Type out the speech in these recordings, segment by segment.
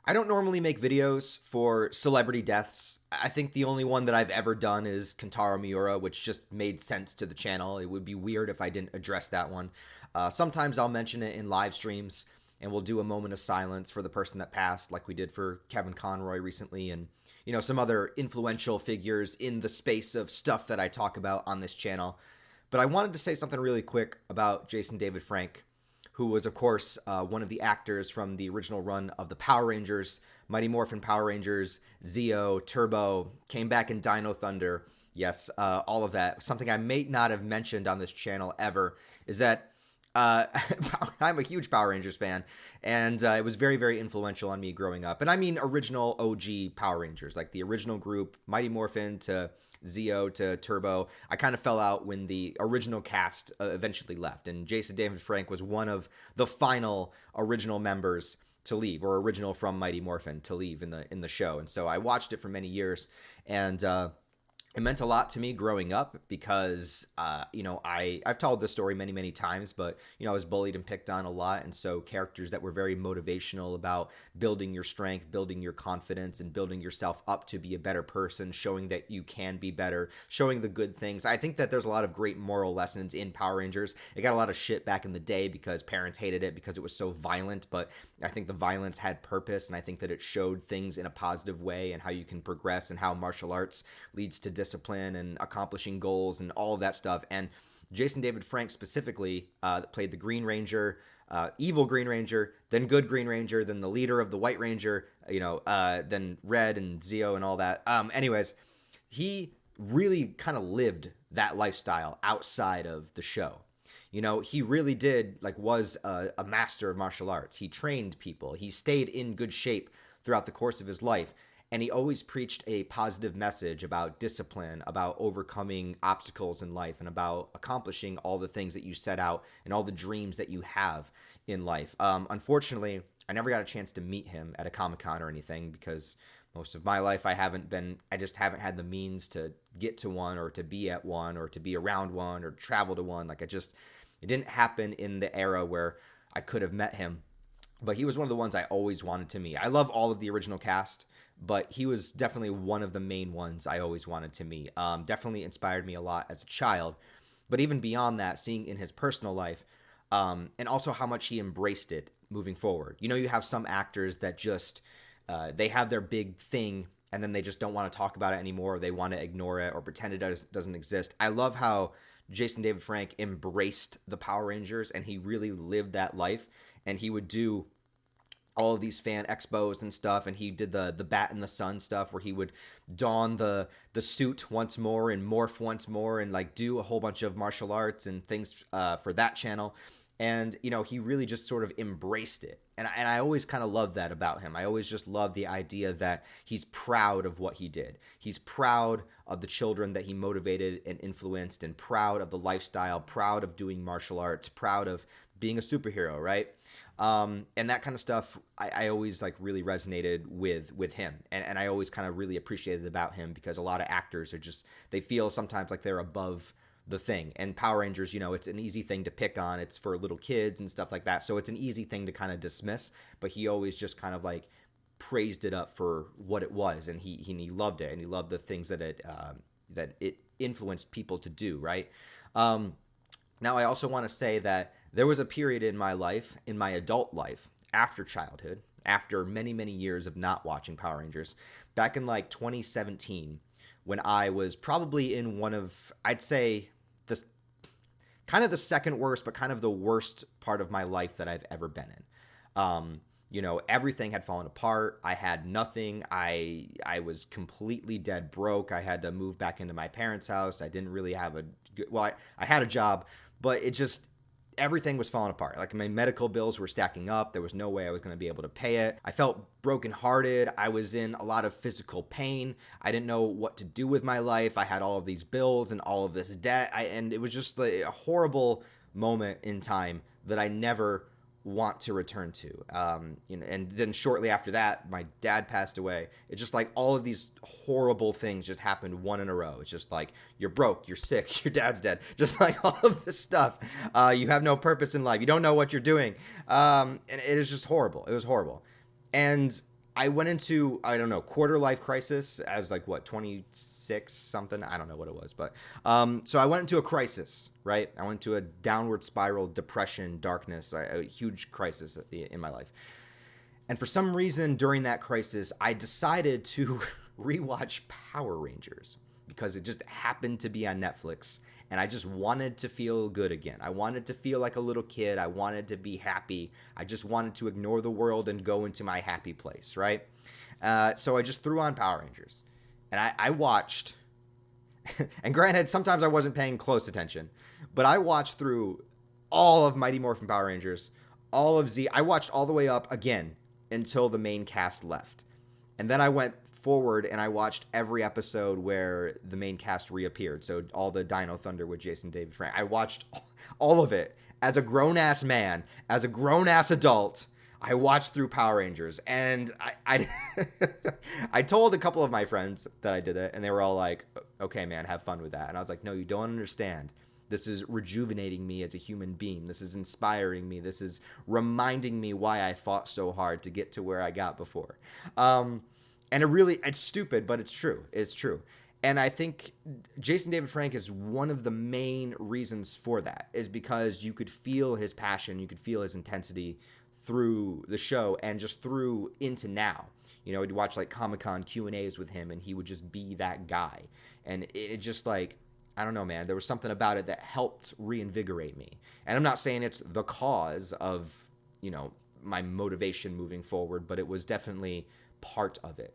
I don't normally make videos for celebrity deaths. I think the only one that I've ever done is Kentaro Miura, which just made sense to the channel. It would be weird if I didn't address that one. Sometimes I'll mention it in live streams, and we'll do a moment of silence for the person that passed, like we did for Kevin Conroy recently, and some other influential figures in the space of stuff that I talk about on this channel. But I wanted to say something really quick about Jason David Frank, who was, of course, one of the actors from the original run of the Power Rangers, Mighty Morphin Power Rangers, Zeo, Turbo, came back in Dino Thunder. Yes, all of that. Something I may not have mentioned on this channel ever is that I'm a huge Power Rangers fan, and it was very, very influential on me growing up. And I mean original OG Power Rangers, like the original group, Mighty Morphin to Zeo to Turbo. I kind of fell out when the original cast eventually left, and Jason David Frank was one of the final original members to leave, or original from Mighty Morphin to leave in the show. And so I watched it for many years, and it meant a lot to me growing up because, I've told this story many, many times, but, I was bullied and picked on a lot. And so characters that were very motivational about building your strength, building your confidence, and building yourself up to be a better person, showing that you can be better, showing the good things. I think that there's a lot of great moral lessons in Power Rangers. It got a lot of shit back in the day because parents hated it because it was so violent, but I think the violence had purpose, and I think that it showed things in a positive way and how you can progress and how martial arts leads to discipline and accomplishing goals and all of that stuff. And Jason David Frank specifically played the Green Ranger, evil Green Ranger, then good Green Ranger, then the leader of the White Ranger, then Red and Zeo and all that. Anyways, he really kind of lived that lifestyle outside of the show. He really was a master of martial arts. He trained people. He stayed in good shape throughout the course of his life. And he always preached a positive message about discipline, about overcoming obstacles in life, and about accomplishing all the things that you set out and all the dreams that you have in life. Unfortunately, I never got a chance to meet him at a Comic-Con or anything because most of my life I just haven't had the means to get to one or to be at one or to be around one or travel to one. It didn't happen in the era where I could have met him. But he was one of the ones I always wanted to meet. I love all of the original cast, but he was definitely one of the main ones I always wanted to meet. Definitely inspired me a lot as a child. But even beyond that, seeing in his personal life, and also how much he embraced it moving forward. You have some actors that just, they have their big thing, and then they just don't want to talk about it anymore, or they want to ignore it, or pretend it doesn't exist. I love how Jason David Frank embraced the Power Rangers, and he really lived that life. And he would do all of these fan expos and stuff, and he did the Bat in the Sun stuff where he would don the suit once more and morph once more and do a whole bunch of martial arts and things for that channel. And he really just sort of embraced it, and I always kind of loved that about him. I always just loved the idea that he's proud of what he did. He's proud of the children that he motivated and influenced, and proud of the lifestyle, proud of doing martial arts, proud of being a superhero, right? And that kind of stuff I always really resonated with him, and I always kind of really appreciated about him, because a lot of actors are they feel sometimes like they're above the thing. And Power Rangers, it's an easy thing to pick on. It's for little kids and stuff like that, so it's an easy thing to kind of dismiss. But he always just kind of praised it up for what it was, and he loved it, and he loved the things that it influenced people to do, right? Now I also want to say that there was a period in my life, in my adult life, after childhood, after many, many years of not watching Power Rangers, back in 2017, when I was probably in one of, I'd say, this kind of the second worst, but kind of the worst part of my life that I've ever been in. Everything had fallen apart. I had nothing. I was completely dead broke. I had to move back into my parents' house. I didn't really have I had a job, but everything was falling apart. My medical bills were stacking up. There was no way I was going to be able to pay it. I felt brokenhearted. I was in a lot of physical pain. I didn't know what to do with my life. I had all of these bills and all of this debt. And it was just a horrible moment in time that I never want to return to. And then shortly after that, my dad passed away. It's just all of these horrible things just happened one in a row. It's just you're broke, you're sick, your dad's dead. Just all of this stuff. You have no purpose in life. You don't know what you're doing. And it is just horrible. It was horrible. And I went into, I don't know, quarter life crisis as like what, 26 something, I don't know what it was, but so I went into a crisis, right? I went to a downward spiral, depression, darkness, a huge crisis in my life. And for some reason during that crisis, I decided to rewatch Power Rangers because it just happened to be on Netflix. And I just wanted to feel good again. I wanted to feel like a little kid. I wanted to be happy. I just wanted to ignore the world and go into my happy place, right? So I just threw on Power Rangers. And I watched, and granted, sometimes I wasn't paying close attention, but I watched through all of Mighty Morphin Power Rangers, all of Z. I watched all the way up again until the main cast left. And then I went forward and I watched every episode where the main cast reappeared. So all the Dino Thunder with Jason David Frank. I watched all of it as a grown-ass man, as a grown-ass adult. I watched through Power Rangers, and I I told a couple of my friends that I did it, and they were all like, okay, man, have fun with that. And I was like, no, you don't understand. This is rejuvenating me as a human being. This is inspiring me. This is reminding me why I fought so hard to get to where I got before. And it's stupid, but it's true. It's true. And I think Jason David Frank is one of the main reasons for that, is because you could feel his passion, you could feel his intensity through the show and just through into now. You know, we'd watch like Comic-Con Q&As with him and he would just be that guy. And it just like, I don't know, man, there was something about it that helped reinvigorate me. And I'm not saying it's the cause of, you know, my motivation moving forward, but it was definitely part of it.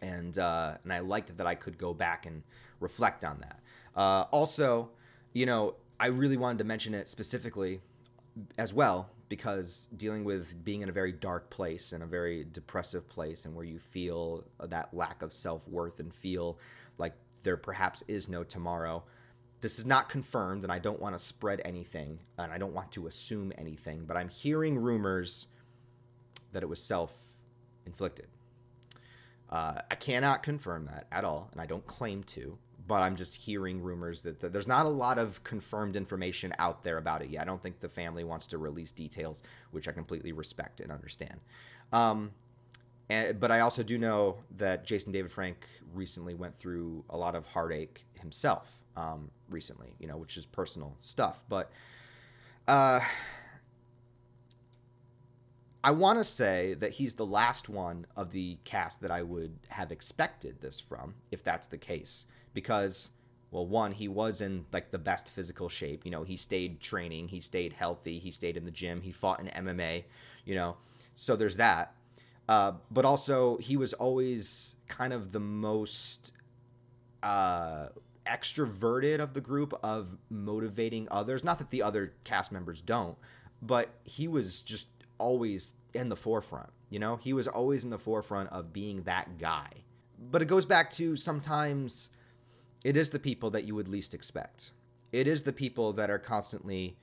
And I liked that I could go back and reflect on that. Also, you know, I really wanted to mention it specifically as well, because dealing with being in a very dark place and a very depressive place, and where you feel that lack of self-worth and feel like there perhaps is no tomorrow. This is not confirmed, and I don't want to spread anything, and I don't want to assume anything, but I'm hearing rumors that it was self-inflicted. I cannot confirm that at all, and I don't claim to, but I'm just hearing rumors that there's not a lot of confirmed information out there about it yet. I don't think the family wants to release details, which I completely respect and understand. But I also do know that Jason David Frank recently went through a lot of heartache himself recently, you know, which is personal stuff. But I want to say that he's the last one of the cast that I would have expected this from, if that's the case. Because, well, one, he was in like the best physical shape. You know, he stayed training, he stayed healthy, he stayed in the gym, he fought in MMA, you know, so there's that. But also, he was always kind of the most extroverted of the group, of motivating others. Not that the other cast members don't, but he was just always in the forefront. You know, he was always in the forefront of being that guy. But it goes back to, sometimes it is the people that you would least expect. It is the people that are constantly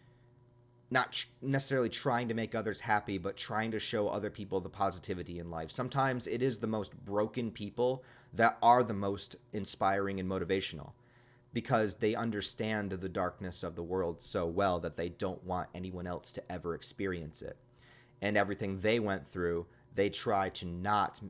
not necessarily trying to make others happy, but trying to show other people the positivity in life. Sometimes it is the most broken people that are the most inspiring and motivational, because they understand the darkness of the world so well that they don't want anyone else to ever experience it. And everything they went through, they try to not,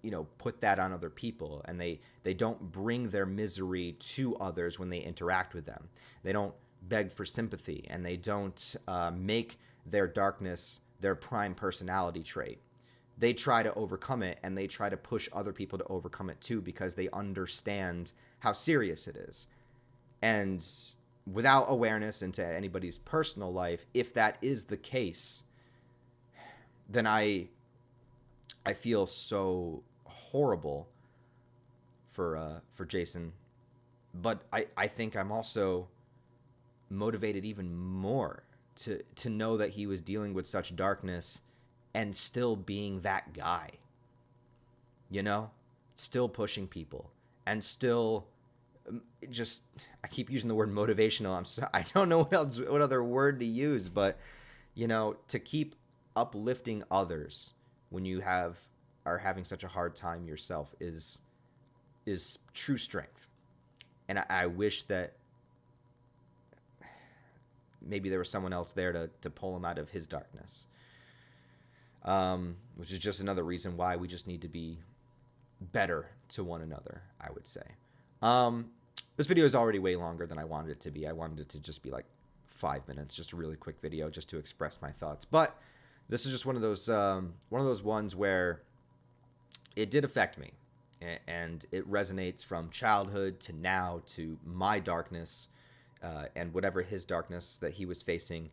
you know, put that on other people. And they don't bring their misery to others when they interact with them. They don't beg for sympathy, and they don't make their darkness their prime personality trait. They try to overcome it, and they try to push other people to overcome it too, because they understand how serious it is. And without awareness into anybody's personal life, if that is the case, then I feel so horrible for Jason. But I think I'm also motivated even more to know that he was dealing with such darkness and still being that guy. You know? Still pushing people and still just, I keep using the word motivational. I don't know what other word to use, but you know, to keep uplifting others when you are having such a hard time yourself is true strength. And I wish that maybe there was someone else there to pull him out of his darkness. which is just another reason why we just need to be better to one another, I would say. This video is already way longer than I wanted it to be. I wanted it to just be like 5 minutes, just a really quick video, just to express my thoughts. But this is just one of those ones where it did affect me, and it resonates from childhood to now to my darkness, and whatever his darkness that he was facing.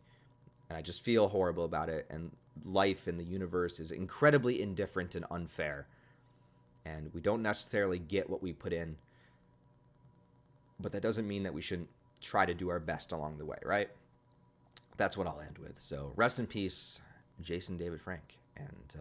And I just feel horrible about it. And life in the universe is incredibly indifferent and unfair. And we don't necessarily get what we put in. But that doesn't mean that we shouldn't try to do our best along the way, right? That's what I'll end with. So rest in peace, Jason David Frank. And